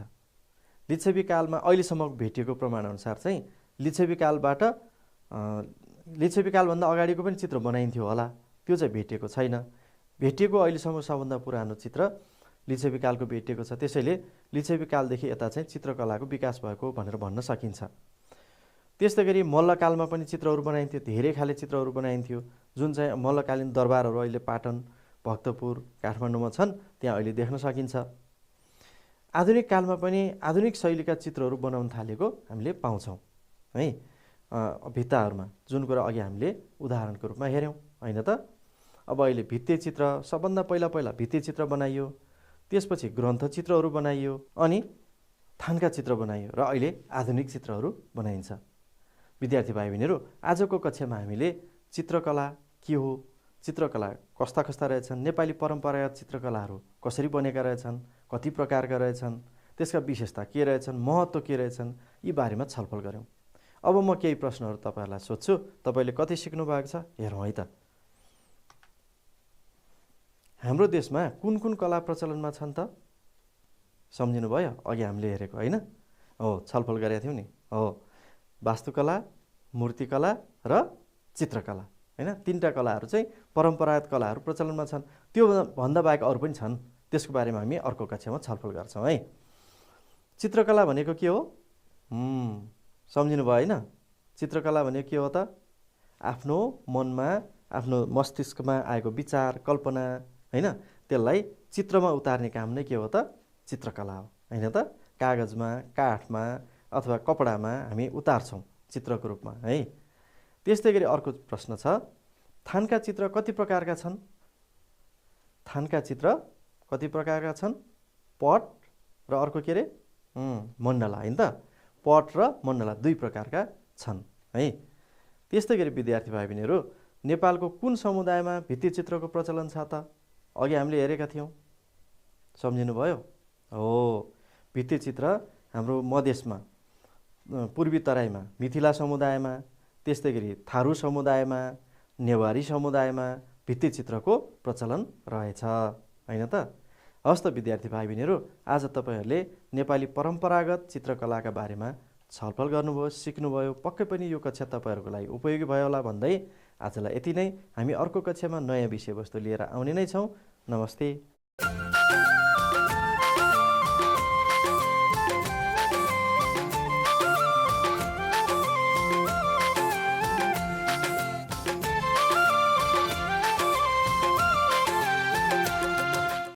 लिच्छवी कालमा अहिलेसम्म भेटिएको प्रमाणअनुसार चाहिँ लिच्छवी कालभन्दा अगाडिको पनि चित्र बनाइन्थ्यो होला, त्यो चाहिँ भेटिएको छैन। भेटिएको अहिलेसम्म सबभन्दा पुरानो चित्र लिच्छवी कालको भेटिएको छ। त्यसैले लिच्छवी कालदेखि यता चाहिँ चित्रकलाको विकास भएको भनेर भन्न सकिन्छ। त्यस्तै गरी मल्लकालमा पनि चित्रहरू बनाइन्थ्यो, धेरै खाले चित्रहरू बनाइन्थ्यो, जुन चाहिँ मल्लकालीन दरबारहरू अहिले पाटन, भक्तपुर, काठमाडौँमा छन्, त्यहाँ अहिले देख्न सकिन्छ। आधुनिक कालमा पनि आधुनिक शैलीका चित्रहरू बनाउन थालेको हामीले पाउँछौँ है भित्ताहरूमा, जुन कुरा अघि हामीले उदाहरणको रूपमा हेऱ्यौँ होइन त। अब अहिले भित्ते चित्र, सबभन्दा पहिला भित्ते चित्र बनाइयो, त्यसपछि ग्रन्थ चित्रहरू बनाइयो, अनि थानका चित्र बनाइयो र अहिले आधुनिक चित्रहरू बनाइन्छ। विद्यार्थी भाइ बहिनीहरू, आजको कक्षामा हामीले चित्रकला के हो, चित्रकला कस्ता कस्ता रहेछन्, नेपाली परम्परागत चित्रकलाहरू कसरी बनेका रहेछन्, कति प्रकारका रहेछन्, त्यसका विशेषता के रहेछन्, महत्त्व के रहेछन्, यी बारेमा छलफल गऱ्यौँ। अब म केही प्रश्नहरू तपाईँहरूलाई सोध्छु, तपाईँले कति सिक्नु भएको छ हेरौँ है त। हाम्रो देशमा कुन कुन कला प्रचलनमा छन् त? सम्झिनु भयो? अघि हामीले हेरेको होइन हो, छलफल गरेका थियौँ नि। हो, वास्तुकला, मूर्तिकला र चित्रकला होइन, तीनटा कलाहरू चाहिँ परम्परागत कलाहरू प्रचलनमा छन्। त्यो भन्दा बाहेक अरू पनि छन्, त्यसको बारेमा हामी अर्को कक्षामा छलफल गर्छौँ है। चित्रकला भनेको के हो? सम्झिनु भयो होइन? चित्रकला भनेको के हो त? आफ्नो मनमा, आफ्नो मस्तिष्कमा आएको विचार, कल्पना होइन, त्यसलाई चित्रमा उतार्ने काम नै के हो त? चित्रकला हो होइन त? कागजमा, काठमा अथवा कपडामा हामी उतार्छौँ चित्रको रूपमा है। त्यस्तै गरी अर्को प्रश्न छ, थानका चित्र कति प्रकारका छन्? थानका चित्र कति प्रकारका छन्? पट र अर्को के अरे मण्डला होइन त? पट र मण्डला दुई प्रकारका छन् है। त्यस्तै गरी विद्यार्थी भाइ बहिनीहरू, नेपालको कुन समुदायमा भित्तिचित्रको प्रचलन छ त? अघि हामीले हेरेका थियौँ, सम्झिनु भयो? हो, भित्तिचित्र हाम्रो मधेसमा, पूर्वी तराईमा मिथिला समुदायमा, त्यस्तै गरी थारू समुदायमा, नेवारी समुदायमा भित्तिचित्रको प्रचलन रहेछ होइन त? हस्त विद्यार्थी भाइ बहिनीहरू, आज तपाईँहरूले नेपाली परम्परागत चित्रकलाका बारेमा छलफल गर्नुभयो, सिक्नुभयो। पक्कै पनि यो कक्षा तपाईँहरूको लागि उपयोगी भयो होला भन्दै आजलाई यति नै। हामी अर्को कक्षामा नयाँ विषयवस्तु लिएर आउने नै छौँ। नमस्ते।